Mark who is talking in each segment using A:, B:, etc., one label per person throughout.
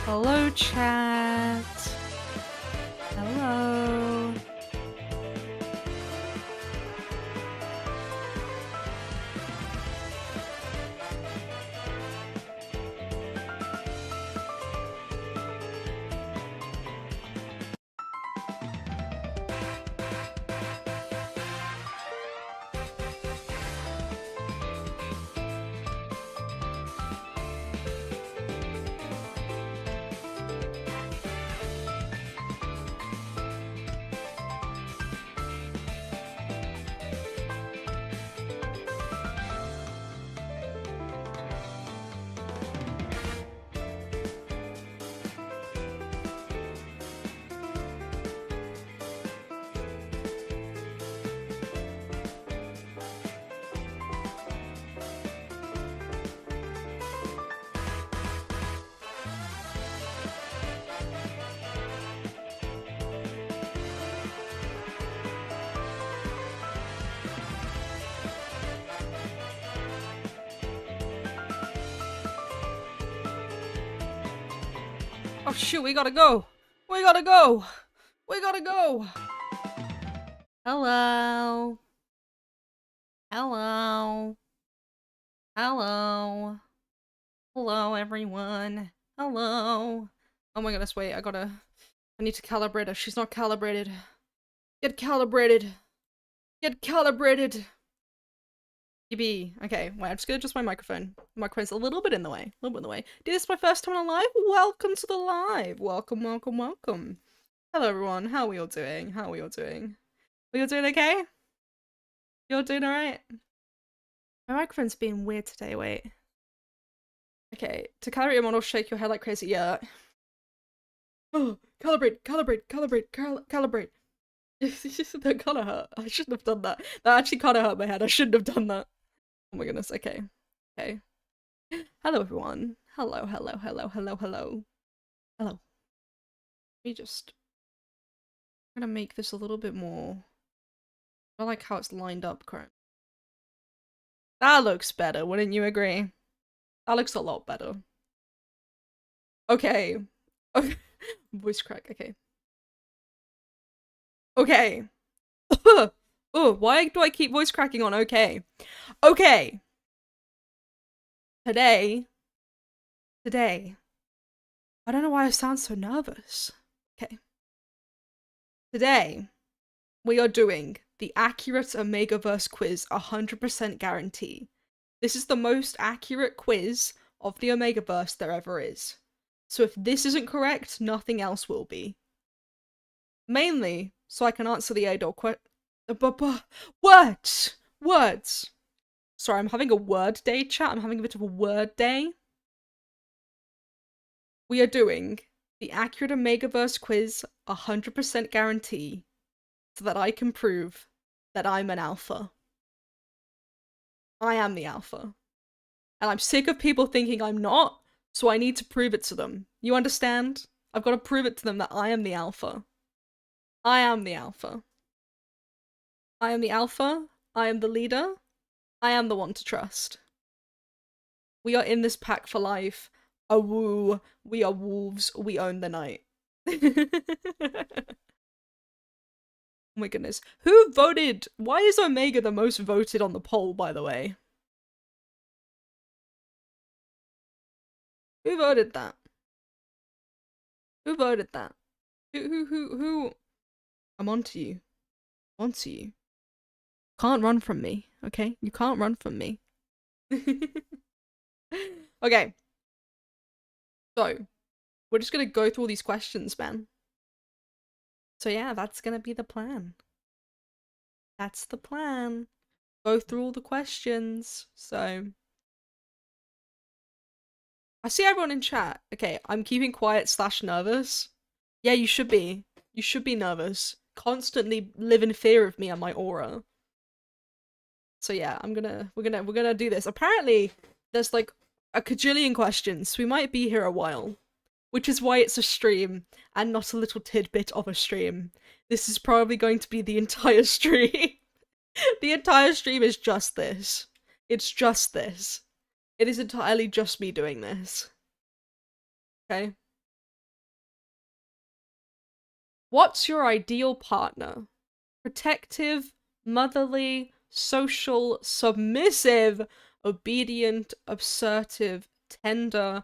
A: Hello, chat. Hello. Oh shoot, we gotta go! We gotta go! We gotta go! Hello. Hello. Hello. Hello, everyone. Hello. Oh my goodness, wait, I need to calibrate her. She's not calibrated. Get calibrated. Get calibrated. Okay, wait, I'm just gonna adjust my microphone. The microphone's a little bit in the way. A little bit in the way. This is my first time on a live? Welcome to the live! Welcome, welcome, welcome. Hello everyone, how are we all doing? How are we all doing? We all doing okay? You all doing alright? My microphone's being weird today, wait. Okay, to calibrate your model, shake your head like crazy, yeah. Oh, calibrate. That kinda hurt. I shouldn't have done that. That actually kinda hurt my head. I shouldn't have done that. Oh my goodness, okay. Okay. Hello everyone. Hello. Hello. Let me just... I'm gonna make this a little bit more... I like how it's lined up currently. That looks better, wouldn't you agree? That looks a lot better. Okay. Voice crack, okay. Okay. Oh, why do I keep voice cracking on okay? Okay. Today, I don't know why I sound so nervous. Okay. Today, we are doing the accurate Omegaverse quiz 100% guarantee. This is the most accurate quiz of the Omegaverse there ever is. So if this isn't correct, nothing else will be. Mainly, so I can answer the ADOR words! Sorry, I'm having a word day, chat. I'm having a bit of a word day. We are doing the accurate Omegaverse quiz 100% guarantee so that I can prove that I'm an alpha. I am the alpha. And I'm sick of people thinking I'm not, so I need to prove it to them. You understand? I've got to prove it to them that I am the alpha. I am the alpha. I am the alpha. I am the leader. I am the one to trust. We are in this pack for life. A woo. We are wolves. We own the night. Oh my goodness. Who voted? Why is Omega the most voted on the poll, by the way? Who voted that? Who voted that? Who? I'm onto you. Onto you. Can't run from me, okay? You can't run from me. Okay. So, we're just gonna go through all these questions, man. So yeah, that's gonna be the plan. That's the plan. Go through all the questions. So... I see everyone in chat. Okay, I'm keeping quiet / nervous. Yeah, you should be. You should be nervous. Constantly live in fear of me and my aura. So yeah, we're gonna do this. Apparently, there's like a cajillion questions. We might be here a while. Which is why it's a stream and not a little tidbit of a stream. This is probably going to be the entire stream. The entire stream is just this. It's just this. It is entirely just me doing this. Okay? What's your ideal partner? Protective, motherly, social, submissive, obedient, assertive, tender,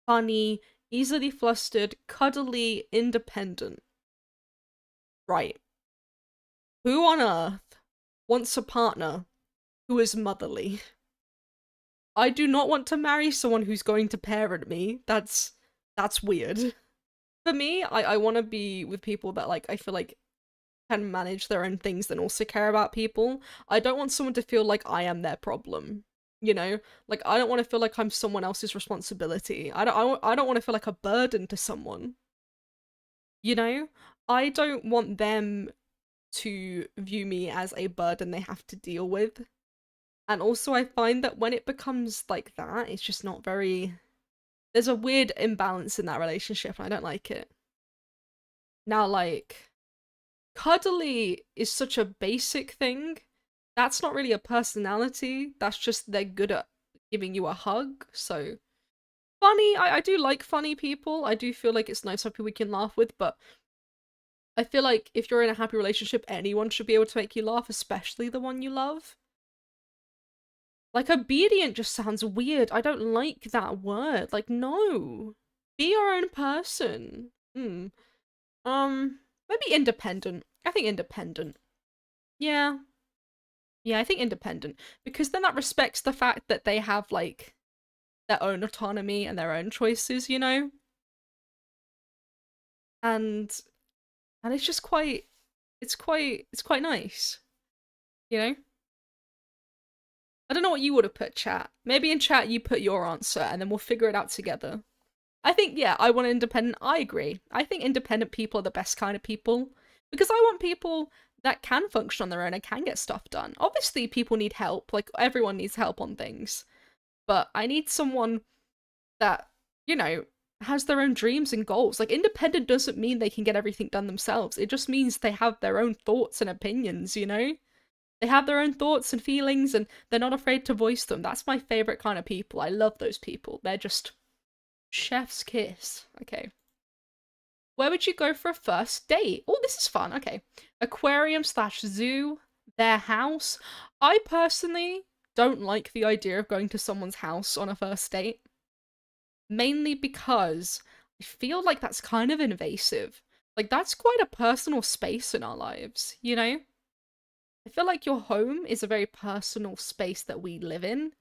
A: funny, easily flustered, cuddly, independent. Right. Who on earth wants a partner who is motherly? I do not want to marry someone who's going to parent me. That's weird. For me, I want to be with people that, like, I feel like can manage their own things and also care about people. I don't want someone to feel like I am their problem. You know? Like, I don't want to feel like I'm someone else's responsibility. I don't want to feel like a burden to someone. You know? I don't want them to view me as a burden they have to deal with. And also I find that when it becomes like that, it's just not very... There's a weird imbalance in that relationship and I don't like it. Now, like, cuddly is such a basic thing. That's not really a personality. That's just they're good at giving you a hug. So funny, I do like funny people. I do feel like it's nice to have people we can laugh with, but I feel like if you're in a happy relationship, anyone should be able to make you laugh, especially the one you love. Like, obedient just sounds weird. I don't like that word. Like, no. Be your own person. Maybe independent. I think independent. Yeah. Yeah, I think independent. Because then that respects the fact that they have, like, their own autonomy and their own choices, you know? And it's just quite... It's quite nice. You know? I don't know what you would have put, chat. Maybe in chat you put your answer and then we'll figure it out together. I think, yeah, I want independent. I agree. I think independent people are the best kind of people. Because I want people that can function on their own and can get stuff done. Obviously, people need help. Like, everyone needs help on things. But I need someone that, you know, has their own dreams and goals. Like, independent doesn't mean they can get everything done themselves. It just means they have their own thoughts and opinions, you know? They have their own thoughts and feelings and they're not afraid to voice them. That's my favorite kind of people. I love those people. They're just chef's kiss. Okay. Where would you go for a first date? Oh, this is fun. Okay. Aquarium slash zoo, their house. I personally don't like the idea of going to someone's house on a first date. Mainly because I feel like that's kind of invasive. Like, that's quite a personal space in our lives, you know? I feel like your home is a very personal space that we live in.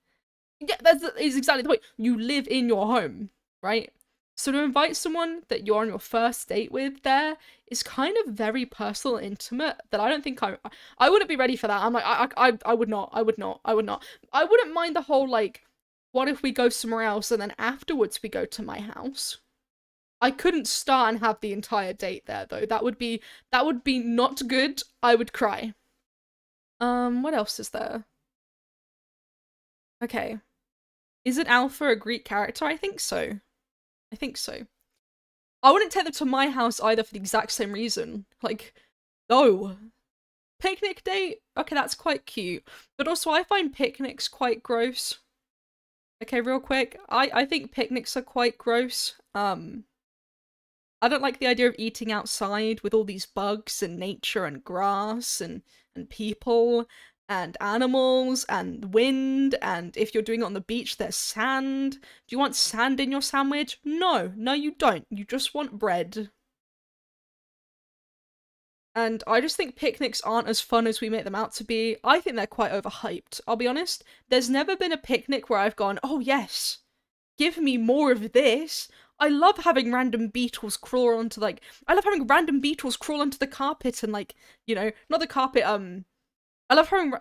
A: Yeah, that is exactly the point. You live in your home, right? So to invite someone that you're on your first date with there is kind of very personal and intimate that I don't think I wouldn't be ready for that. I'm like, I would not. I wouldn't mind the whole, like, what if we go somewhere else and then afterwards we go to my house? I couldn't start and have the entire date there though. That would be not good. I would cry. What else is there? Okay. Is an alpha a Greek character? I think so. I think so. I wouldn't take them to my house either for the exact same reason. Like, no. Picnic date? Okay, that's quite cute. But also, I find picnics quite gross. Okay, real quick. I think picnics are quite gross. I don't like the idea of eating outside with all these bugs and nature and grass and people and animals and wind, and if you're doing it on the beach, there's sand. Do you want sand in your sandwich? No, you don't. You just want bread. And I just think picnics aren't as fun as we make them out to be. I think they're quite overhyped, I'll be honest. There's never been a picnic where I've gone, oh yes, give me more of this. I love having random beetles crawl onto, like, I love having random beetles crawl onto the carpet and, like, you know, not the carpet, I love having,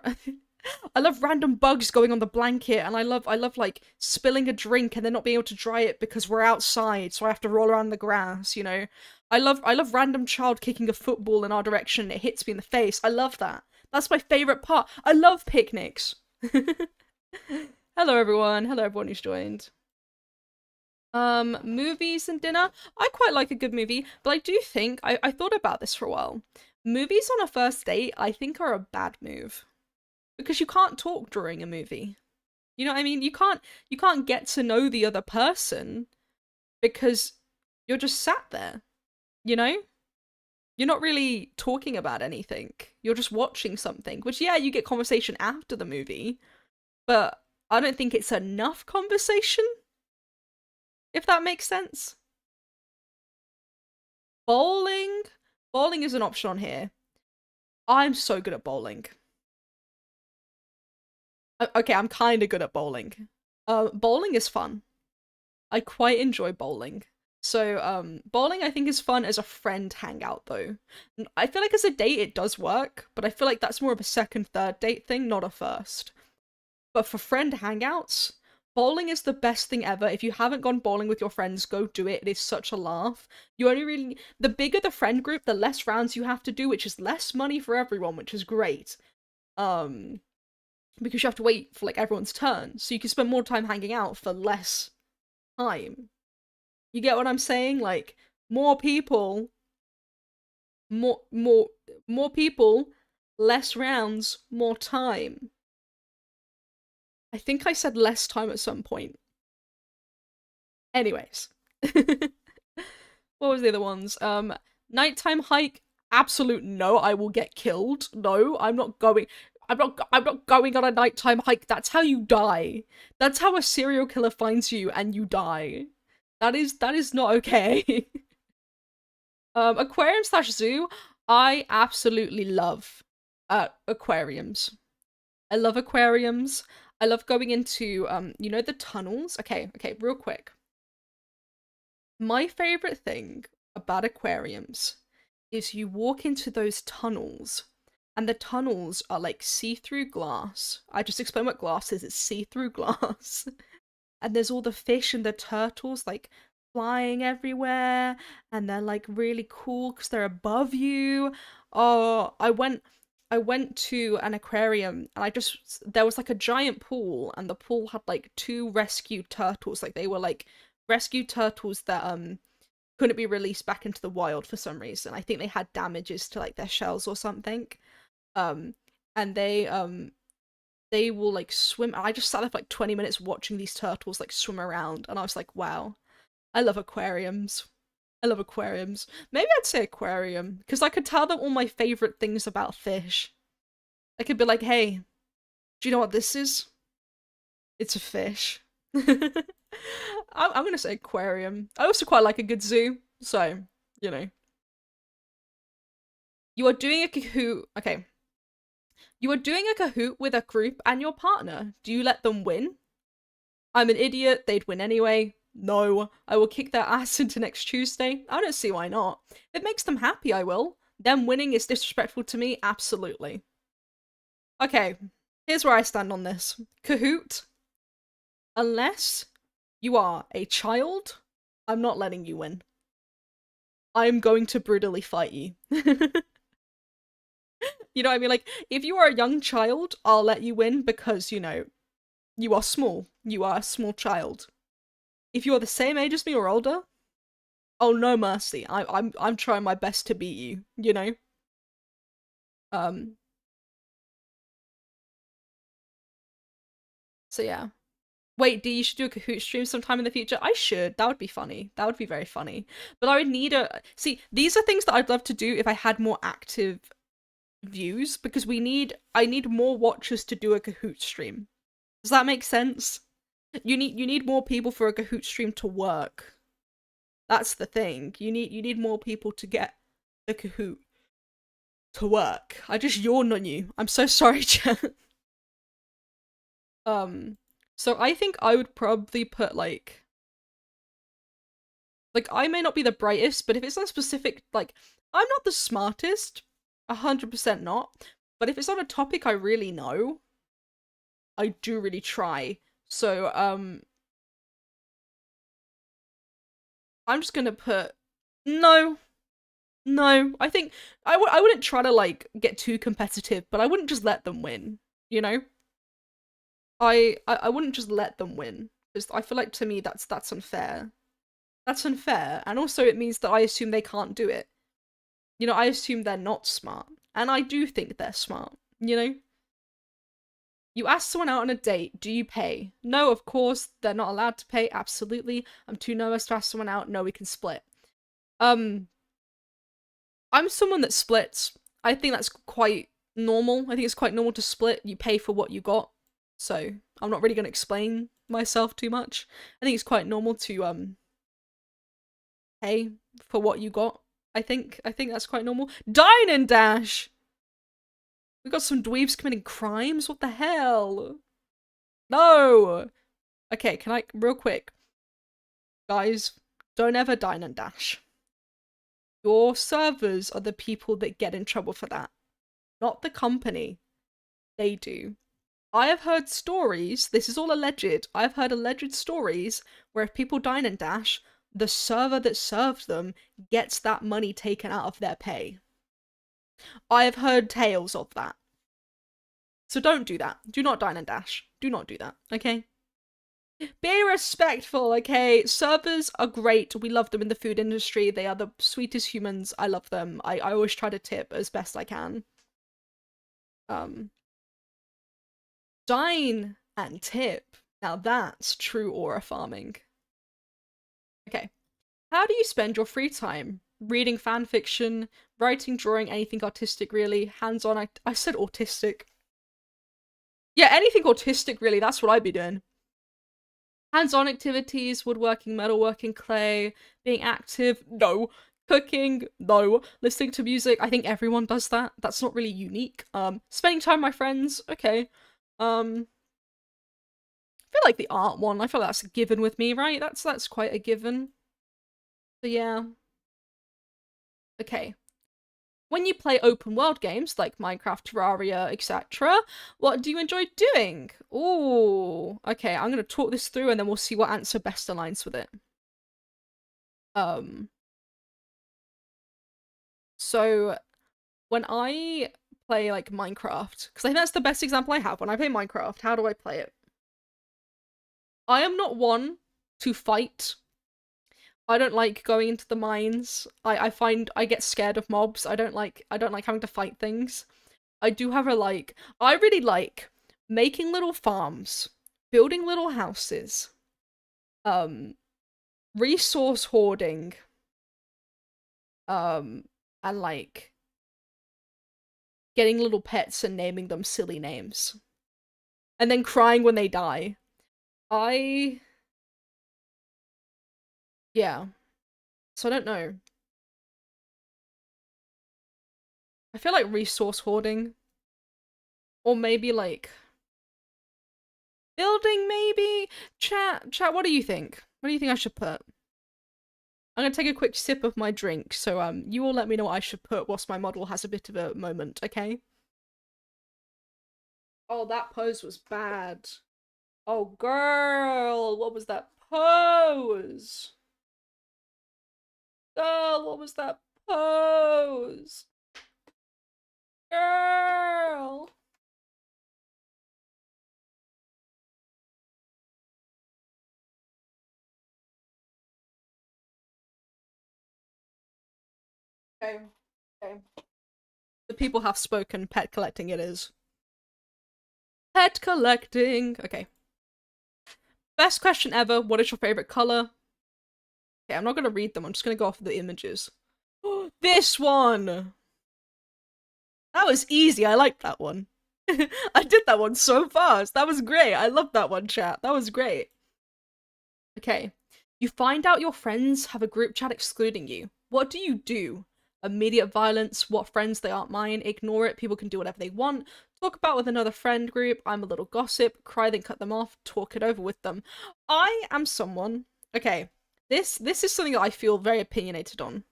A: I love random bugs going on the blanket, and I love, like, spilling a drink and then not being able to dry it because we're outside, so I have to roll around the grass, you know? I love random child kicking a football in our direction and it hits me in the face. I love that. That's my favourite part. I love picnics. Hello everyone who's joined. Movies and dinner. I quite like a good movie, but I do think, I thought about this for a while. Movies on a first date, I think, are a bad move. Because you can't talk during a movie. You know what I mean? You can't get to know the other person because you're just sat there, you know? you're not really talking about anything. You're just watching something, which, yeah, you get conversation after the movie, but I don't think it's enough conversation, if that makes sense. Bowling? Bowling is an option on here. I'm so good at bowling. Okay, I'm kind of good at bowling. Bowling is fun. I quite enjoy bowling. So, bowling I think is fun as a friend hangout though. I feel like as a date it does work, but I feel like that's more of a second, third date thing, not a first. But for friend hangouts, bowling is the best thing ever. If you haven't gone bowling with your friends, go do it. It is such a laugh. You only really, the bigger the friend group, the less rounds you have to do, which is less money for everyone, which is great. Because you have to wait for like everyone's turn, so you can spend more time hanging out for less time. You get what I'm saying? Like more people, more people, less rounds, more time. I think I said less time at some point. Anyways. What was the other ones? Nighttime hike, absolute no, I will get killed. No, I'm not going. I'm not going on a nighttime hike. That's how you die. That's how a serial killer finds you and you die. That is not okay. Aquarium slash zoo, I absolutely love aquariums. I love aquariums. I love going into you know the tunnels? Okay, real quick. My favorite thing about aquariums is you walk into those tunnels and the tunnels are like see-through glass. I just explained what glass is. It's see-through glass. And there's all the fish and the turtles like flying everywhere and they're like really cool because they're above you. Oh, I went to an aquarium and there was like a giant pool and the pool had like two rescued turtles. Like they were like rescued turtles that couldn't be released back into the wild for some reason. I think they had damages to like their shells or something. Um and they will like swim. I just sat there for like 20 minutes watching these turtles like swim around and I was like, wow, I love aquariums. I love aquariums. Maybe I'd say aquarium because I could tell them all my favorite things about fish. I could be like, hey, do you know what this is? It's a fish. I'm gonna say aquarium. I also quite like a good zoo, so, you know. You are doing a Kahoot. Okay. You are doing a Kahoot with a group and your partner. Do you let them win? I'm an idiot. They'd win anyway. No. I will kick their ass into next Tuesday. I don't see why not. If it makes them happy, I will. Them winning is disrespectful to me? Absolutely. Okay. Here's where I stand on this. Kahoot. Unless you are a child, I'm not letting you win. I'm going to brutally fight you. You know what I mean? Like, if you are a young child, I'll let you win because, you know, you are small. You are a small child. If you are the same age as me or older, oh no mercy. I'm trying my best to beat you, you know? So yeah. Wait, you should do a Kahoot stream sometime in the future? I should. That would be funny. That would be very funny. But I would need a... See, these are things that I'd love to do if I had more active views, because I need more watchers to do a Kahoot stream. Does that make sense? You need more people for a Kahoot stream to work. That's the thing. You need more people to get the Kahoot to work. I just yawned on you. I'm so sorry, chat. So I think I would probably put like I may not be the brightest, but if it's on a specific, like, I'm not the smartest, 100% not, but if it's on a topic I really know, I do really try. So, I'm just gonna put, no, I think, I wouldn't try to, like, get too competitive, but I wouldn't just let them win, you know? I wouldn't just let them win, because I feel like, to me, that's unfair. That's unfair, and also it means that I assume they can't do it. You know, I assume they're not smart, and I do think they're smart, you know? You ask someone out on a date, do you pay? No, of course, they're not allowed to pay, absolutely. I'm too nervous to ask someone out, no, we can split. I'm someone that splits. I think that's quite normal. I think it's quite normal to split. You pay for what you got. So I'm not really going to explain myself too much. I think it's quite normal to pay for what you got. I think that's quite normal. Dine and dash. We got some dweebs committing crimes. What the hell? No. Okay, can I real quick, guys? Don't ever dine and dash. Your servers are the people that get in trouble for that, not the company. They do. I have heard stories, this is all alleged, I've heard alleged stories where if people dine and dash, the server that served them gets that money taken out of their pay. I have heard tales of that. So don't do that. Do not dine and dash. Do not do that, okay? Be respectful, okay? Servers are great. We love them in the food industry. They are the sweetest humans. I love them. I always try to tip as best I can. Dine and tip. Now that's true aura farming. Okay. How do you spend your free time? Reading fan fiction, writing, drawing, anything artistic really, hands-on I said autistic. Yeah, anything autistic really, that's what I'd be doing. Hands-on activities, woodworking, metalworking, clay, being active, no. Cooking, no. Listening to music, I think everyone does that. That's not really unique. Spending time with my friends, okay. I feel like the art one, I feel like that's a given with me, right? That's quite a given. So yeah. Okay. When you play open world games like Minecraft, Terraria, etc., what do you enjoy doing? Ooh, okay, I'm gonna talk this through and then we'll see what answer best aligns with it. So when I play like Minecraft, because I think that's the best example I have. When I play Minecraft, how do I play it? I am not one to fight. I don't like going into the mines. I find I get scared of mobs. I don't like having to fight things. I do have I really like making little farms, building little houses, resource hoarding, and like getting little pets and naming them silly names. And then crying when they die. Yeah. So I don't know. I feel like resource hoarding. Or maybe like building, maybe? Chat, what do you think? What do you think I should put? I'm gonna take a quick sip of my drink, so you all let me know what I should put whilst my model has a bit of a moment, okay? Oh, that pose was bad. Oh, girl, what was that pose? Girl, what was that pose? Girl. Okay. Okay. The people have spoken. Pet collecting it is. Pet collecting. Okay. Best question ever. What is your favorite color? Okay, I'm not gonna read them. I'm just gonna go off of the images. This one! That was easy. I liked that one. I did that one so fast. That was great. I loved that one, chat. That was great. Okay. You find out your friends have a group chat excluding you. What do you do? Immediate violence, what friends they aren't mine, ignore it, people can do whatever they want, talk about with another friend group, I'm a little gossip, cry then cut them off, talk it over with them. I am someone, okay, this is something that I feel very opinionated on.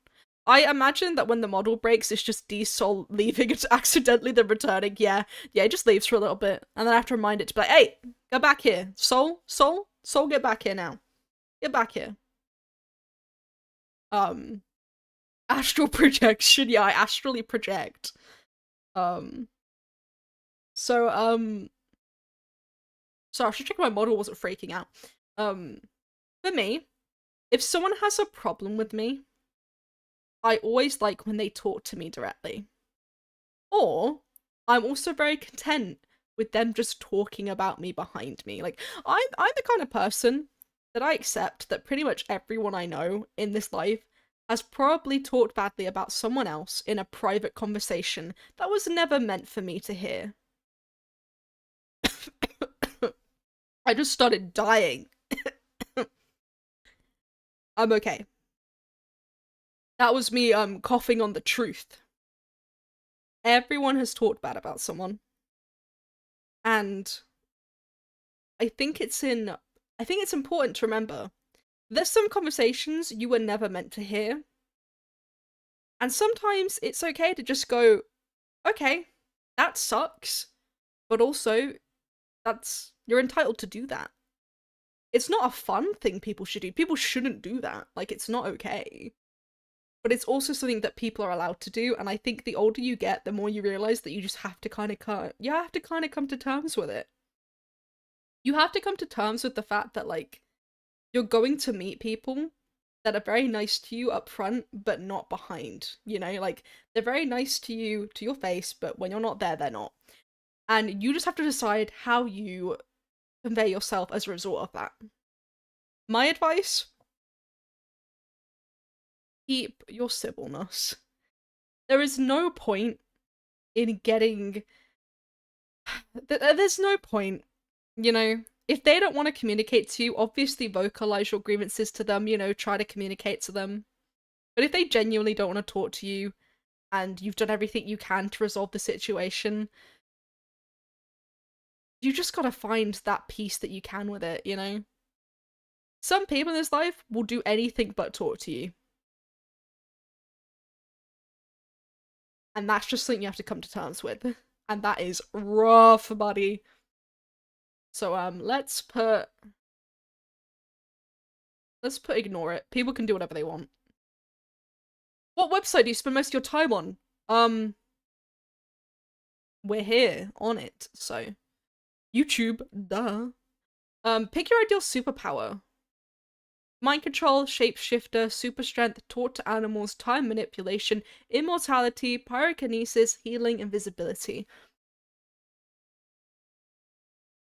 A: I imagine that when the model breaks, it's just Dsol leaving it accidentally, then returning. Yeah, it just leaves for a little bit. And then I have to remind it to be like, hey, get back here. Soul, get back here now. Get back here. Astral projection, yeah, I astrally project. So I should check my model wasn't freaking out. For me, if someone has a problem with me, I always like when they talk to me directly. Or I'm also very content with them just talking about me behind me. Like, I'm the kind of person that I accept that pretty much everyone I know in this life has probably talked badly about someone else in a private conversation that was never meant for me to hear. I just started dying. I'm okay. That was me coughing on the truth. Everyone has talked bad about someone. And I think it's important to remember there's some conversations you were never meant to hear. And sometimes it's okay to just go, okay, that sucks. But also, you're entitled to do that. It's not a fun thing people should do. People shouldn't do that. Like, it's not okay. But it's also something that people are allowed to do, and I think the older you get, the more you realize that you just have to kind of come to terms with it. You have to come to terms with the fact that, like, you're going to meet people that are very nice to you up front, but not behind, you know? Like, they're very nice to you, to your face, but when you're not there, they're not. And you just have to decide how you convey yourself as a result of that. My advice? Keep your civilness. There is no point in getting... There's no point, you know? If they don't want to communicate to you, obviously vocalize your grievances to them, you know, try to communicate to them. But if they genuinely don't want to talk to you, and you've done everything you can to resolve the situation, you just gotta find that peace that you can with it, you know? Some people in this life will do anything but talk to you. And that's just something you have to come to terms with. And that is rough, buddy. So, let's put ignore it. People can do whatever they want. What website do you spend most of your time on? We're here on it, so. YouTube, duh. Pick your ideal superpower. Mind control, shapeshifter, super strength, taught to animals, time manipulation, immortality, pyrokinesis, healing, invisibility.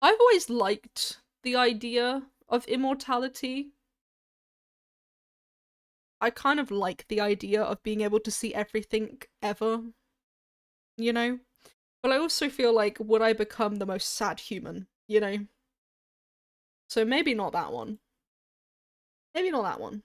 A: I've always liked the idea of immortality. I kind of like the idea of being able to see everything ever, you know? But I also feel like, would I become the most sad human, you know? So maybe not that one. Maybe not that one.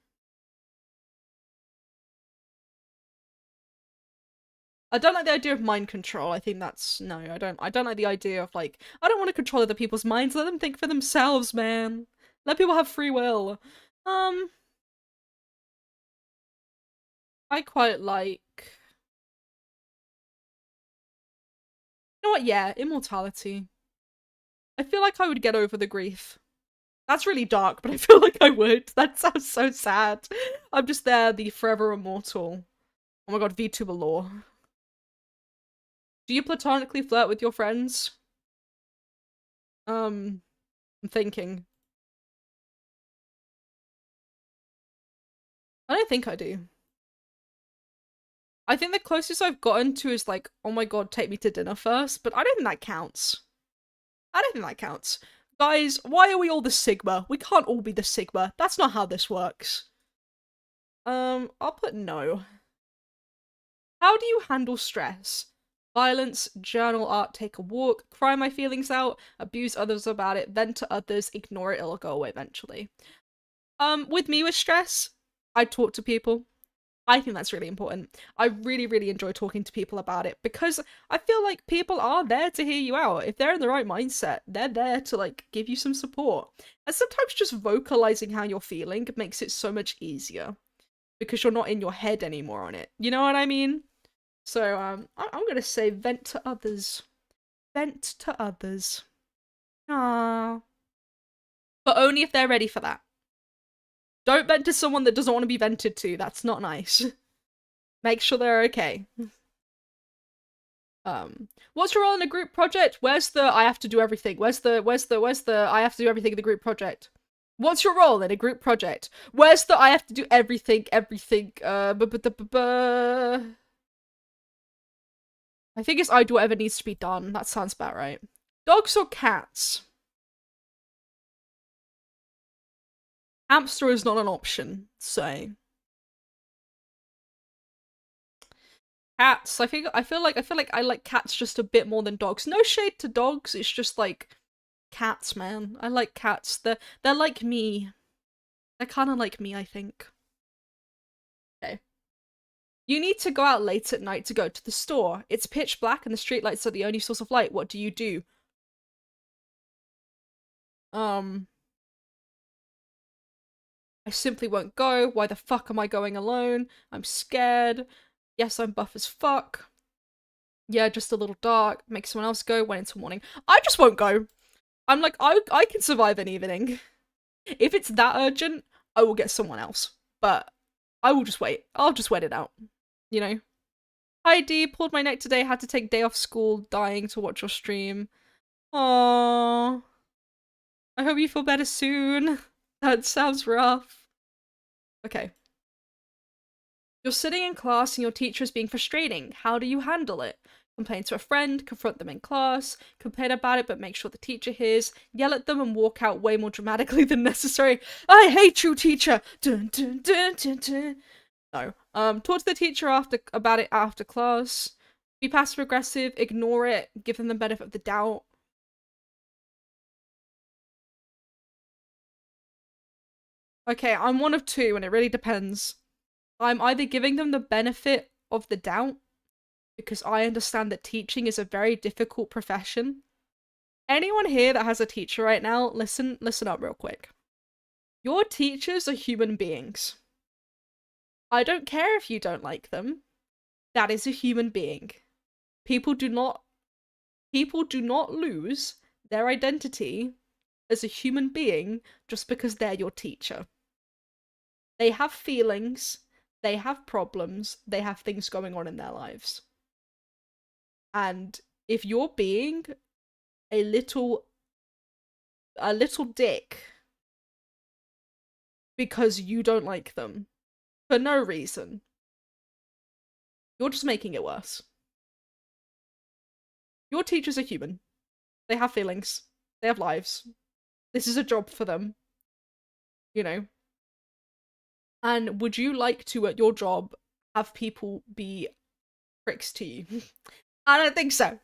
A: I don't like the idea of mind control. I think that's no, I don't like the idea of like I don't want to control other people's minds. Let them think for themselves, man. Let people have free will. I quite like you know what, yeah, immortality. I feel like I would get over the grief. That's really dark, but I feel like I would. That sounds so sad. I'm just there, the forever immortal. Oh my god, Vtuber lore. Do you platonically flirt with your friends? I'm thinking. I don't think I do. I think the closest I've gotten to is like, oh my god, take me to dinner first, but I don't think that counts. I don't think that counts. Guys, why are we all the Sigma? We can't all be the Sigma. That's not how this works. I'll put no. How do you handle stress? Violence, journal art, take a walk, cry my feelings out, abuse others about it, vent to others, ignore it, it'll go away eventually. With me with stress, I talk to people. I think that's really important. I really, really enjoy talking to people about it because I feel like people are there to hear you out. If they're in the right mindset, they're there to like give you some support. And sometimes just vocalizing how you're feeling makes it so much easier because you're not in your head anymore on it. You know what I mean? So I'm gonna say vent to others. Vent to others. Ah. But only if they're ready for that. Don't vent to someone that doesn't want to be vented to. That's not nice. Make sure they're okay. What's your role in a group project? Where's the I have to do everything? Where's the I have to do everything in the group project? What's your role in a group project? Where's the I have to do everything? I think it's I do whatever needs to be done. That sounds about right. Dogs or cats? Hamster is not an option, so Cats. I feel like I like cats just a bit more than dogs. No shade to dogs. It's just like cats, man. I like cats. They're like me. They're kind of like me, I think. Okay. You need to go out late at night to go to the store. It's pitch black and the streetlights are the only source of light. What do you do? I simply won't go. Why the fuck am I going alone? I'm scared. Yes, I'm buff as fuck. Yeah, just a little dark. Make someone else go when it's morning. I just won't go. I'm like, I can survive an evening. If it's that urgent, I will get someone else. But I will just wait. I'll just wait it out. You know? Hi D, pulled my neck today, had to take day off school, dying to watch your stream. Aww. I hope you feel better soon. That sounds rough. Okay. You're sitting in class and your teacher is being frustrating. How do you handle it? Complain to a friend, confront them in class, complain about it but make sure the teacher hears, yell at them and walk out way more dramatically than necessary. I hate you, teacher! Dun, dun, dun, dun, dun. No. Talk to the teacher about it after class. Be passive aggressive, ignore it, give them the benefit of the doubt. Okay, I'm one of two and it really depends. I'm either giving them the benefit of the doubt because I understand that teaching is a very difficult profession. Anyone here that has a teacher right now, listen up real quick. Your teachers are human beings. I don't care if you don't like them. That is a human being. People do not lose their identity as a human being just because they're your teacher. They have feelings, they have problems, they have things going on in their lives. And if you're being a little dick because you don't like them for no reason, you're just making it worse. Your teachers are human. They have feelings. They have lives. This is a job for them. You know? And would you like to, at your job, have people be pricks to you? I don't think so.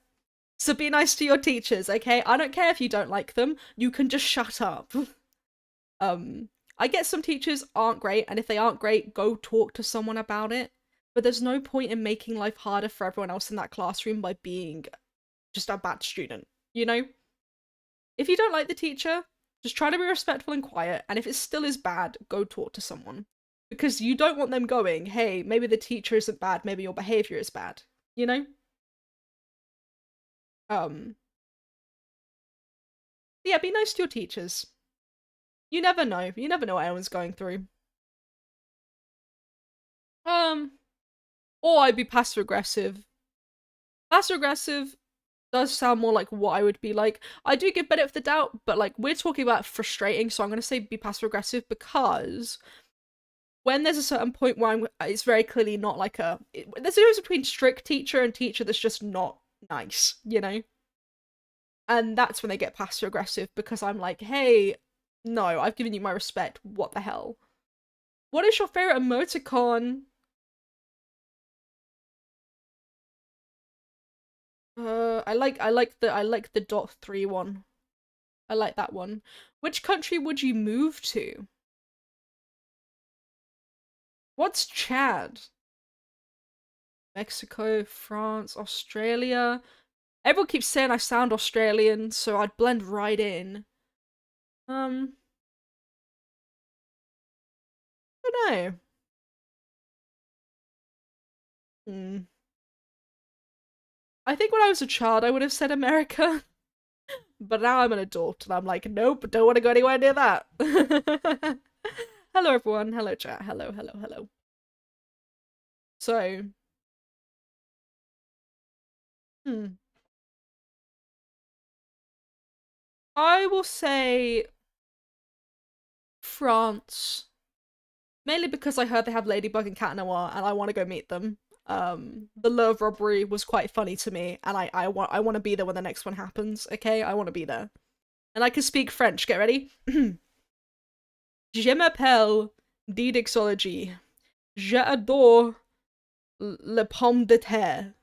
A: So be nice to your teachers, okay? I don't care if you don't like them. You can just shut up. I get some teachers aren't great, and if they aren't great, go talk to someone about it. But there's no point in making life harder for everyone else in that classroom by being just a bad student, you know? If you don't like the teacher, just try to be respectful and quiet, and if it still is bad, go talk to someone. Because you don't want them going, hey, maybe the teacher isn't bad, maybe your behavior is bad, you know? Yeah, be nice to your teachers. You never know. You never know what anyone's going through. Or I'd be passive aggressive. Passive aggressive does sound more like what I would be like. I do give benefit of the doubt, but like we're talking about frustrating, so I'm gonna say be passive aggressive because when there's a certain point where it's very clearly not like there's a difference between strict teacher and teacher that's just not nice, you know? And that's when they get passive aggressive because I'm like, hey, no, I've given you my respect. What the hell? What is your favorite emoticon? I like the .3 one. I like that one. Which country would you move to? What's Chad? Mexico, France, Australia. Everyone keeps saying I sound Australian, so I'd blend right in. I don't know. I think when I was a child I would have said America. But now I'm an adult and I'm like, nope, don't want to go anywhere near that. Hello everyone, hello chat, hello. So, I will say France. Mainly because I heard they have Ladybug and Cat Noir and I want to go meet them. The love robbery was quite funny to me and I want to be there when the next one happens, okay? I want to be there. And I can speak French, get ready? Je m'appelle Dixologii. J'adore le pomme de terre.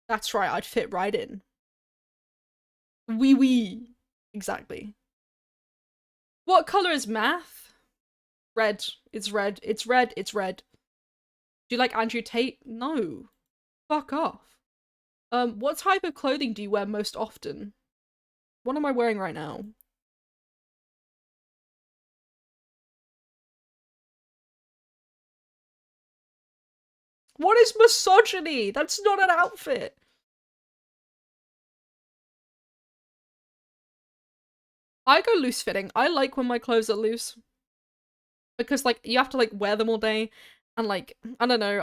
A: That's right, I'd fit right in. Oui, oui. Exactly. What color is math? Red. It's red. It's red. It's red. Do you like Andrew Tate? No. Fuck off. What type of clothing do you wear most often? What am I wearing right now? What is misogyny? That's not an outfit. I go loose fitting. I like when my clothes are loose. Because like you have to like wear them all day. And like, I don't know,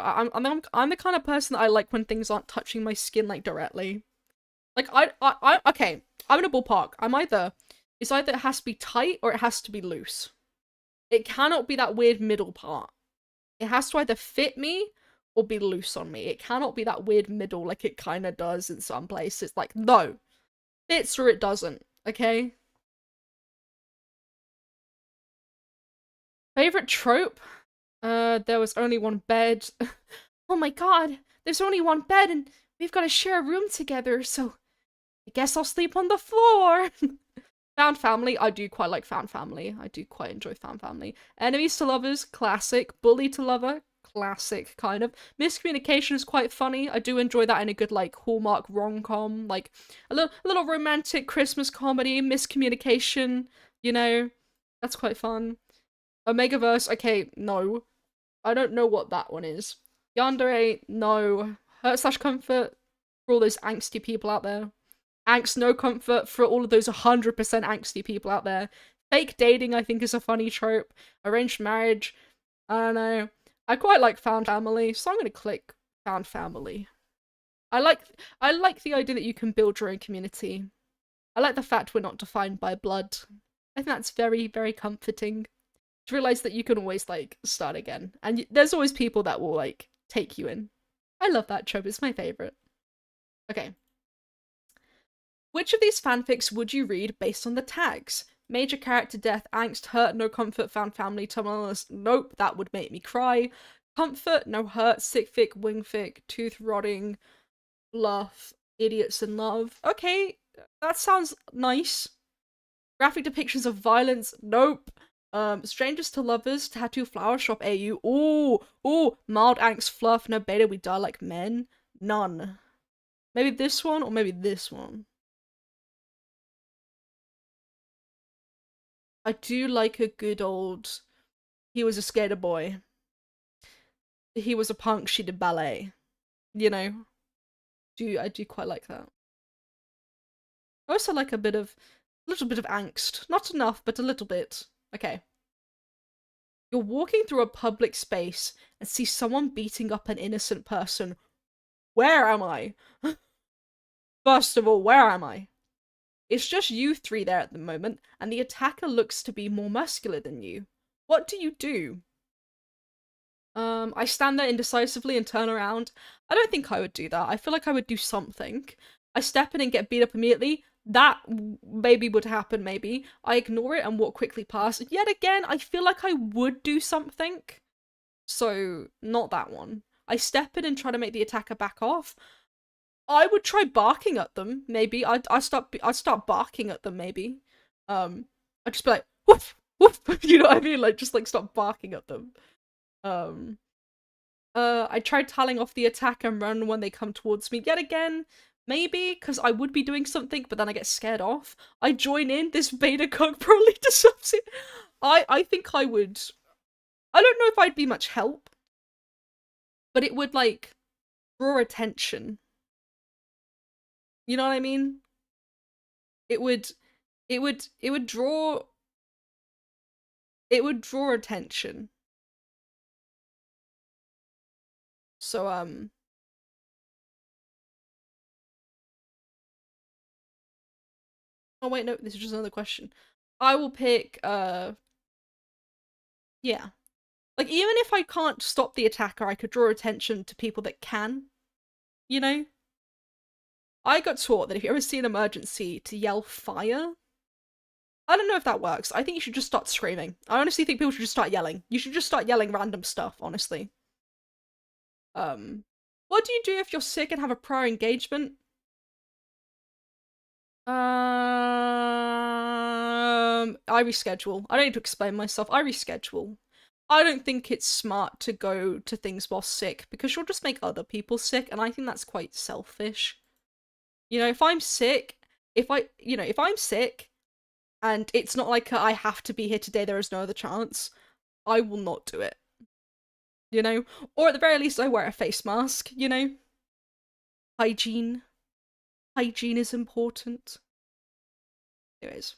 A: I'm the kind of person that I like when things aren't touching my skin like directly. Like okay, I'm in a ballpark. It's either it has to be tight or it has to be loose. It cannot be that weird middle part. It has to either fit me or be loose on me. It cannot be that weird middle like it kind of does in some places. Like, no. Fits or it doesn't, okay? Favorite trope? There was only one bed. Oh my god, there's only one bed and we've got to share a room together, so I guess I'll sleep on the floor. Found family. I do quite like found family. I do quite enjoy found family. Enemies to lovers, classic. Bully to lover, classic, kind of. Miscommunication is quite funny. I do enjoy that in a good, like, Hallmark rom-com. Like, a little romantic Christmas comedy, miscommunication, you know? That's quite fun. Omegaverse, okay, no. I don't know what that one is. Yandere, no. Hurt / comfort for all those angsty people out there. Angst, no comfort for all of those 100% angsty people out there. Fake dating, I think, is a funny trope. Arranged marriage, I don't know. I quite like found family, so I'm gonna click found family. I like the idea that you can build your own community. I like the fact we're not defined by blood. I think that's very, very comforting. To realize that you can always, like, start again. And there's always people that will, like, take you in. I love that trope, it's my favorite. Okay. Which of these fanfics would you read based on the tags? Major character death, angst, hurt, no comfort, found family, terminalist, nope, that would make me cry. Comfort, no hurt, sick fic, wing fic, tooth rotting, bluff, idiots in love. Okay, that sounds nice. Graphic depictions of violence, nope. Strangers to lovers, tattoo flower shop AU. Ooh, mild angst, fluff, no beta, we die like men. None. Maybe this one or maybe this one. I do like a good old, he was a skater boy. He was a punk, she did ballet. You know? I do quite like that. I also like a little bit of angst. Not enough, but a little bit. Okay. You're walking through a public space and see someone beating up an innocent person. Where am I? First of all, where am I? It's just you three there at the moment, and the attacker looks to be more muscular than you. What do you do? I stand there indecisively and turn around. I don't think I would do that. I feel like I would do something. I step in and get beat up immediately. That maybe would happen, maybe. I ignore it and walk quickly past. Yet again, I feel like I would do something. So, not that one. I step in and try to make the attacker back off. I would try barking at them, maybe. I'd start barking at them, maybe. I'd just be like, woof, woof, you know what I mean? Like, just like start barking at them. I tried telling off the attack and run when they come towards me. Yet again, maybe, because I would be doing something, but then I get scared off. I join in, this beta cock probably deserves it. I think I would. I don't know if I'd be much help, but it would, like, draw attention. You know what I mean? It would draw attention. So, oh wait, no, this is just another question. I will pick, yeah. Like, even if I can't stop the attacker, I could draw attention to people that can. You know? I got taught that if you ever see an emergency, to yell fire. I don't know if that works. I think you should just start screaming. I honestly think people should just start yelling. You should just start yelling random stuff, honestly. What do you do if you're sick and have a prior engagement? I reschedule. I don't need to explain myself. I reschedule. I don't think it's smart to go to things while sick because you'll just make other people sick, and I think that's quite selfish. You know, if I'm sick, if I'm sick and it's not like I have to be here today, there is no other chance, I will not do it. You know? Or at the very least, I wear a face mask, you know? Hygiene. Hygiene is important. Anyways.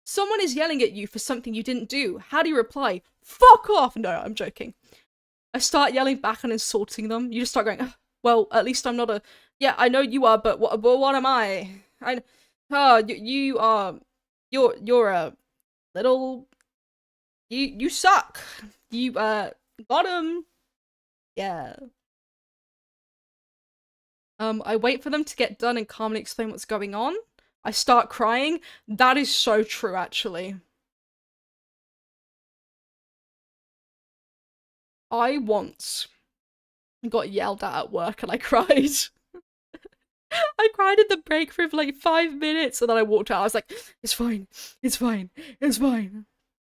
A: Someone is yelling at you for something you didn't do. How do you reply? Fuck off! No, I'm joking. I start yelling back and insulting them. You just start going, well, at least I'm not a... Yeah, I know you are, but what am I? You are... You're a little... You suck. You, got him. Yeah. I wait for them to get done and calmly explain what's going on. I start crying. That is so true, actually. I once got yelled at work and I cried. I cried in the break room for like 5 minutes and then I walked out. I was like, it's fine, it's fine, it's fine.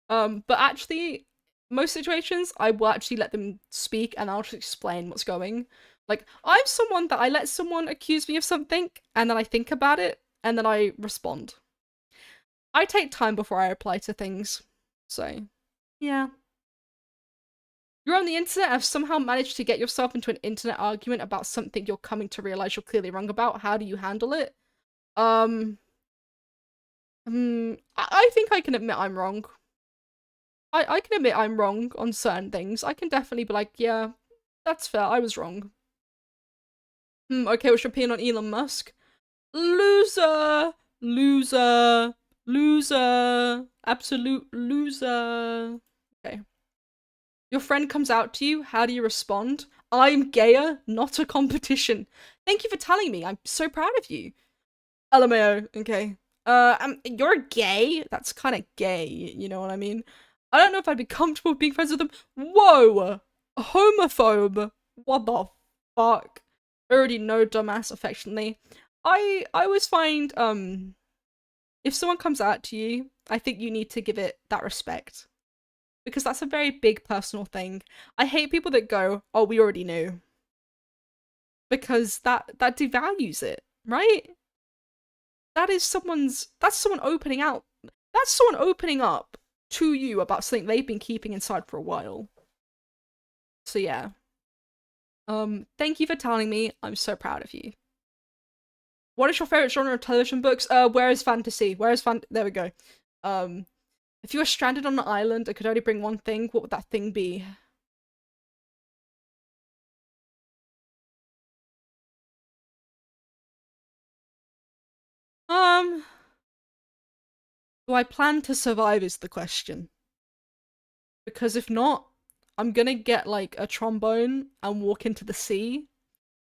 A: But actually, most situations, I will actually let them speak and I'll just explain what's going. Like, I'm someone that I let someone accuse me of something and then I think about it and then I respond. I take time before I reply to things. So, yeah. You're on the internet and have somehow managed to get yourself into an internet argument about something you're coming to realize you're clearly wrong about. How do you handle it? I think I can admit I'm wrong. I can admit I'm wrong on certain things. I can definitely be like, yeah, that's fair, I was wrong. Okay, what's your opinion on Elon Musk? Loser! Loser! Loser! Absolute loser! Okay. Your friend comes out to you, how do you respond? I'm gayer, not a competition. Thank you for telling me, I'm so proud of you. LMAO, okay. You're gay? That's kind of gay, you know what I mean? I don't know if I'd be comfortable being friends with them. Whoa! Homophobe! What the fuck? I already know, dumbass, affectionately. I always find, if someone comes out to you, I think you need to give it that respect. Because that's a very big personal thing. I hate people that go, oh, we already knew. Because that devalues it, right? That's someone opening out. That's someone opening up to you about something they've been keeping inside for a while. So yeah. Thank you for telling me. I'm so proud of you. What is your favorite genre of television books? Where is fantasy? There we go. If you were stranded on an island and could only bring one thing, what would that thing be? Do I plan to survive is the question. Because if not, I'm gonna get like a trombone and walk into the sea.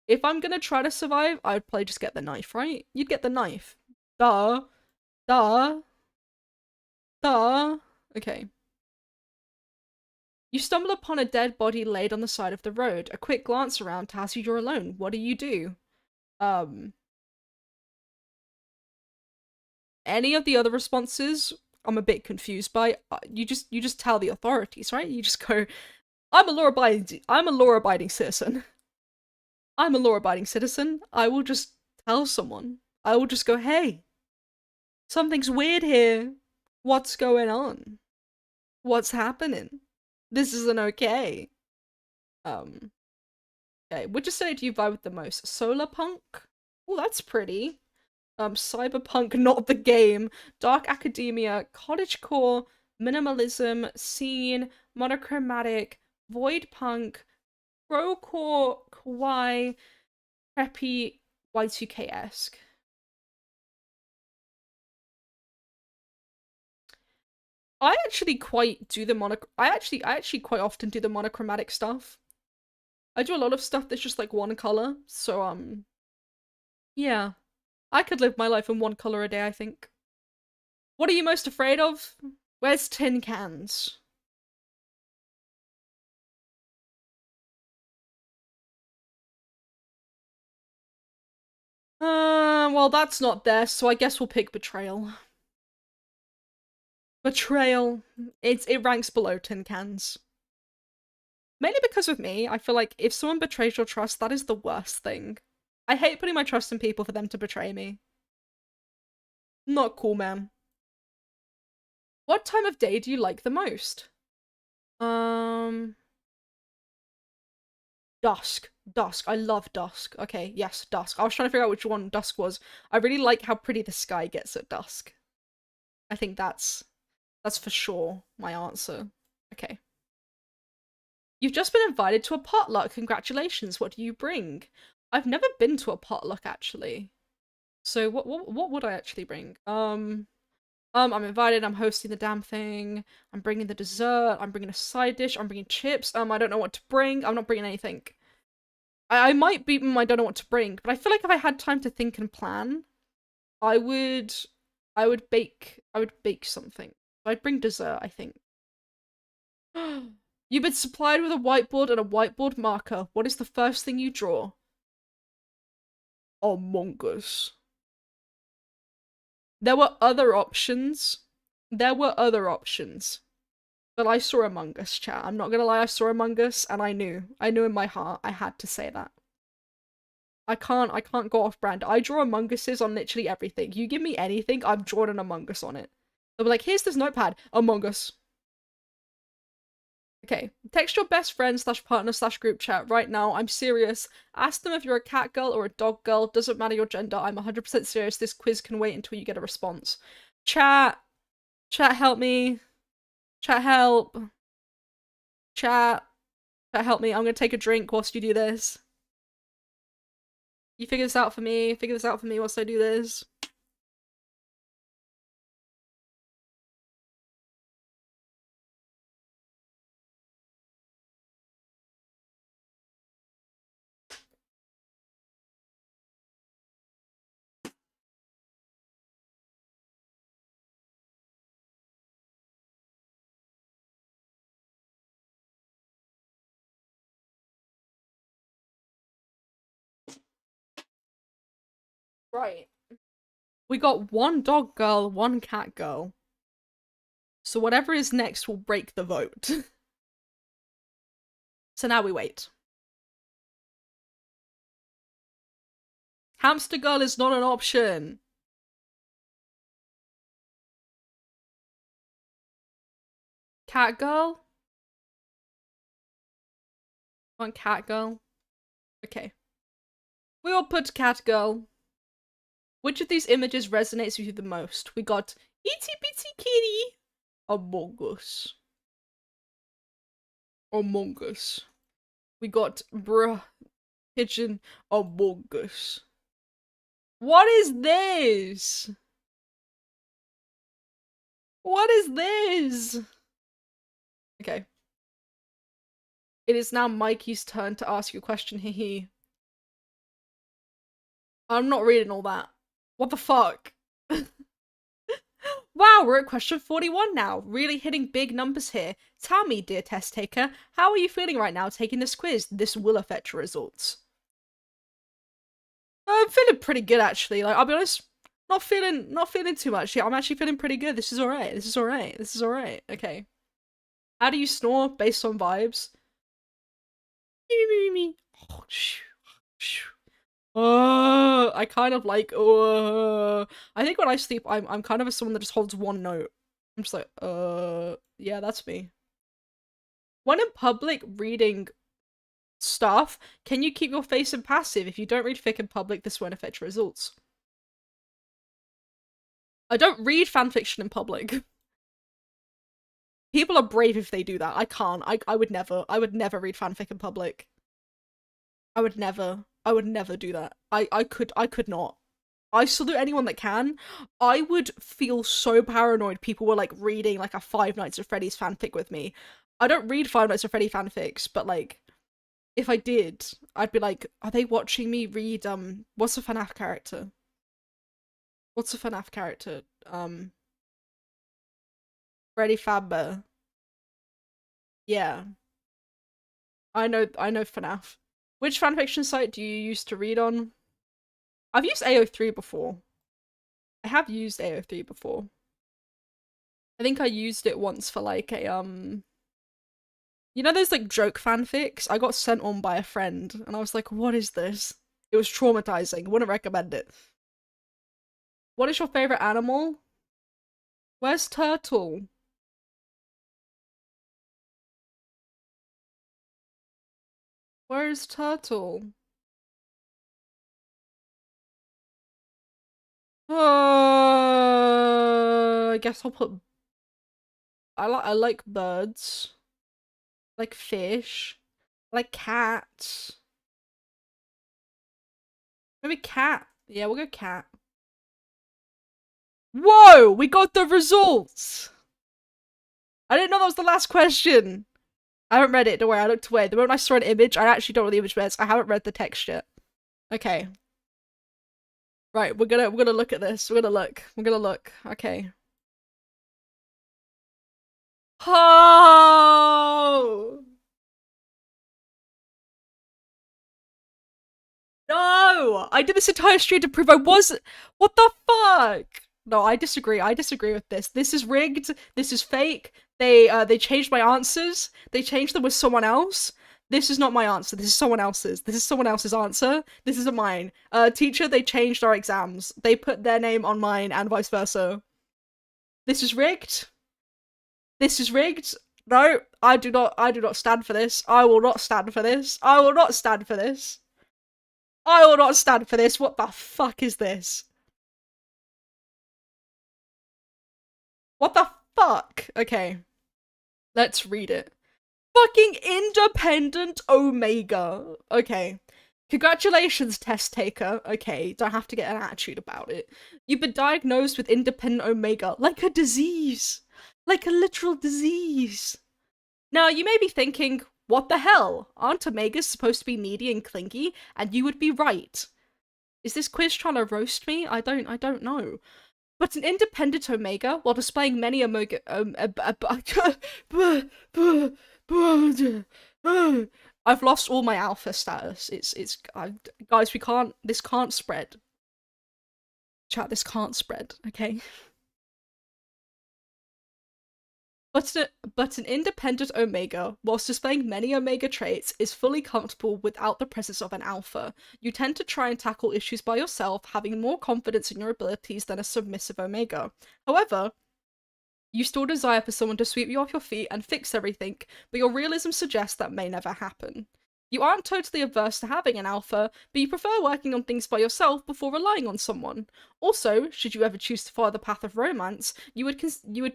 A: If I'm gonna try to survive, I'd probably just get the knife, right? You'd get the knife. Duh. Duh. Duh. Okay. You stumble upon a dead body laid on the side of the road. A quick glance around tells you you're alone. What do? Any of the other responses, I'm a bit confused by. You just tell the authorities, right? You just go, I'm a law-abiding citizen. I'm a law-abiding citizen. I will just tell someone. I will just go, hey, something's weird here. What's going on? What's happening? This isn't okay. Okay, which aesthetic do you vibe with the most? Solar punk? Oh, that's pretty. Cyberpunk, not the game. Dark academia, cottagecore, minimalism, scene, monochromatic, void punk, procore, kawaii, preppy, Y2K-esque. I actually quite often do the monochromatic stuff. I do a lot of stuff that's just like one color, so yeah. I could live my life in one color a day, I think. What are you most afraid of? Where's tin cans? Well, that's not there, so I guess we'll pick betrayal. Betrayal. It ranks below tin cans. Mainly because with me, I feel like if someone betrays your trust, that is the worst thing. I hate putting my trust in people for them to betray me. Not cool, man. What time of day do you like the most? Dusk. Dusk. I love dusk. Okay, yes, dusk. I was trying to figure out which one dusk was. I really like how pretty the sky gets at dusk. I think that's for sure my answer. Okay. You've just been invited to a potluck. Congratulations. What do you bring? I've never been to a potluck actually. So what would I actually bring? I'm invited. I'm hosting the damn thing. I'm bringing the dessert. I'm bringing a side dish. I'm bringing chips. I don't know what to bring. I'm not bringing anything. I might be. I don't know what to bring, but I feel like if I had time to think and plan, I would. I would bake. I would bake something. I'd bring dessert, I think. You've been supplied with a whiteboard and a whiteboard marker. What is the first thing you draw? Among Us. There were other options. There were other options. But I saw Among Us, chat. I'm not gonna lie, I saw Among Us, and I knew. I knew in my heart I had to say that. I can't go off brand. I draw Among Us's on literally everything. You give me anything, I've drawn an Among Us on it. They'll be like, here's this notepad. Among Us. Okay, text your best friend slash partner slash group chat right now. I'm serious. Ask them if you're a cat girl or a dog girl. Doesn't matter your gender. I'm 100% serious. This quiz can wait until you get a response. Chat. Chat, help me. Chat, help. Chat. Chat, help me. I'm gonna take a drink whilst you do this. You figure this out for me. Figure this out for me whilst I do this. Right. We got one dog girl, one cat girl. So whatever is next will break the vote. So now we wait. Hamster girl is not an option. Cat girl? Want cat girl? Okay. We all put cat girl. Which of these images resonates with you the most? We got Itty Bitty Kitty. Among Us. Among Us. We got Bruh Pigeon. Among Us. What is this? What is this? Okay. It is now Mikey's turn to ask you a question, hehe. I'm not reading all that. What the fuck? Wow, we're at question 41 now. Really hitting big numbers here. Tell me, dear test taker, how are you feeling right now taking this quiz? This will affect your results. I'm feeling pretty good actually. Like, I'll be honest, not feeling too much. Yeah, I'm actually feeling pretty good. This is alright. This is alright. This is alright. Okay. How do you snore based on vibes? I kind of like, I think when I sleep, I'm kind of someone that just holds one note. I'm just like, yeah, that's me. When in public reading stuff, can you keep your face in passive? If you don't read fic in public, this won't affect your results. I don't read fanfiction in public. People are brave if they do that. I can't. I would never. I would never read fanfic in public. I would never do that. I could not. I salute anyone that can. I would feel so paranoid people were like reading like a Five Nights at Freddy's fanfic with me. I don't read Five Nights at Freddy fanfics, but like if I did, I'd be like, are they watching me read what's a FNAF character? What's a FNAF character? Freddy Fazbear. Yeah. I know FNAF. Which fanfiction site do you used to read on? I've used AO3 before. I have used AO3 before. I think I used it once for like a you know those like joke fanfics? I got sent on by a friend and I was like, what is this? It was traumatizing. Wouldn't recommend it. What is your favorite animal? Where's Turtle? Where is Turtle? I guess I'll put. I like birds. I like fish. I like cats. Maybe cat. Yeah, we'll go cat. Whoa! We got the results! I didn't know that was the last question. I haven't read it, don't worry, I looked away. The moment I saw an image, I actually don't know what the image means. I haven't read the text yet. Okay. Right, we're gonna look at this. We're gonna look. Okay. Oh! No! I did this entire stream to prove I wasn't. What the fuck? No, I disagree. I disagree with this. This is rigged. This is fake. They changed my answers. They changed them with someone else. This is not my answer. This is someone else's. This is someone else's answer. This isn't mine. Teacher, they changed our exams. They put their name on mine and vice versa. This is rigged. This is rigged. No, I do not stand for this. I will not stand for this. I will not stand for this. I will not stand for this. What the fuck is this? What the fuck? Okay. Let's read it. Fucking independent Omega. Okay. Congratulations, test taker. Okay, don't have to get an attitude about it. You've been diagnosed with independent Omega, like a disease. Like a literal disease. Now, you may be thinking, what the hell? Aren't Omegas supposed to be needy and clingy? And you would be right. Is this quiz trying to roast me? I don't know. But an independent Omega, while displaying many Omega, I've lost all my alpha status. Guys, this can't spread. Chat, this can't spread, okay? But an independent Omega, whilst displaying many Omega traits, is fully comfortable without the presence of an alpha. You tend to try and tackle issues by yourself, having more confidence in your abilities than a submissive Omega. However, you still desire for someone to sweep you off your feet and fix everything, but your realism suggests that may never happen. You aren't totally averse to having an alpha, but you prefer working on things by yourself before relying on someone. Also, should you ever choose to follow the path of romance, you would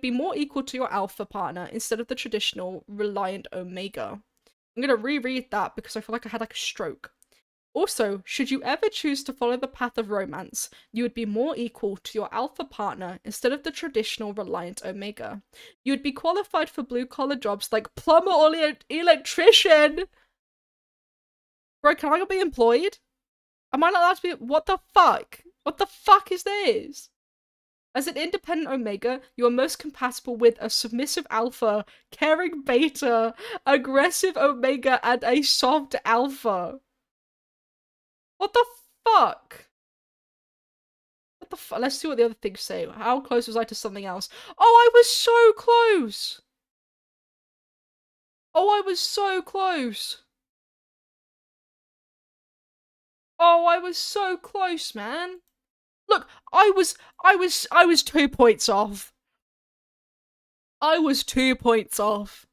A: be more equal to your alpha partner instead of the traditional reliant Omega. I'm gonna reread that because I feel like I had like a stroke. Also, should you ever choose to follow the path of romance, you would be more equal to your alpha partner instead of the traditional reliant Omega. You would be qualified for blue-collar jobs like plumber or electrician. Bro, can I be employed? Am I not allowed to be- What the fuck? What the fuck is this? As an independent Omega, you are most compatible with a submissive alpha, caring beta, aggressive Omega, and a soft alpha. What the fuck? What the fuck? Let's see what the other things say. How close was I to something else? Oh, I was so close! Oh, I was so close! Oh, I was so close, man. Look, I was 2 points off. I was 2 points off.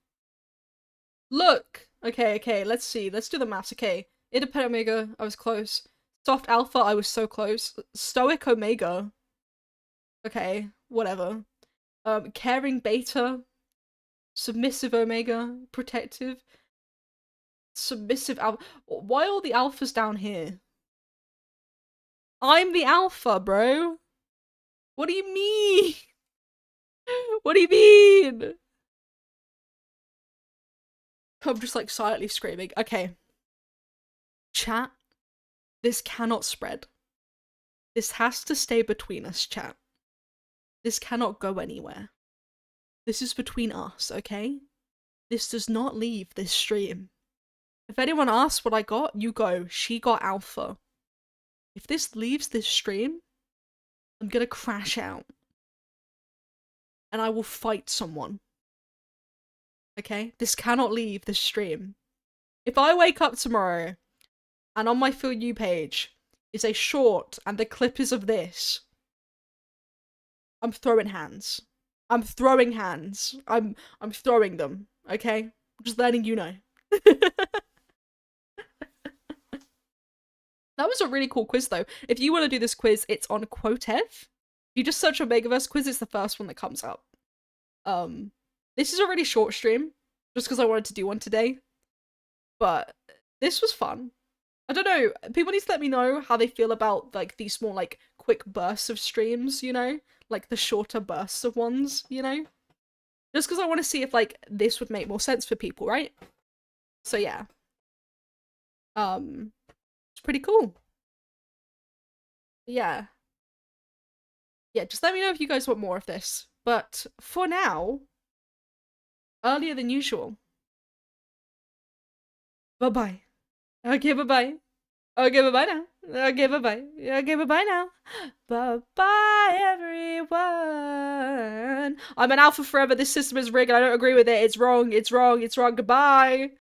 A: Look. Okay, let's see. Let's do the maths. Okay. Independent Omega, I was close. Soft Alpha, I was so close. Stoic Omega. Okay, whatever. Caring Beta. Submissive Omega. Protective. Submissive Alpha. Why are all the alphas down here? I'm the alpha, bro. What do you mean? What do you mean? I'm just like silently screaming. Okay. Chat. This cannot spread. This has to stay between us, chat. This cannot go anywhere. This is between us, okay? This does not leave this stream. If anyone asks what I got, you go, she got alpha. If this leaves this stream, I'm gonna crash out. And I will fight someone. Okay? This cannot leave this stream. If I wake up tomorrow and on my For You page is a short and the clip is of this, I'm throwing hands. I'm throwing hands. I'm throwing them, okay? I'm just letting you know. That was a really cool quiz though. If you want to do this quiz, it's on Quotev. If you just search Omegaverse quiz, it's the first one that comes up. This is a really short stream, just because I wanted to do one today. But this was fun. I don't know, people need to let me know how they feel about like these more like quick bursts of streams, you know? Like the shorter bursts of ones, you know? Just because I want to see if like this would make more sense for people, right? So yeah. It's pretty cool. Yeah. Yeah, just let me know if you guys want more of this. But for now, earlier than usual. Bye-bye. Okay, bye-bye. Okay, bye-bye now. Okay, bye-bye. Okay, bye-bye now. Bye-bye, everyone. I'm an alpha forever. This system is rigged. I don't agree with it. It's wrong. It's wrong. It's wrong. Goodbye.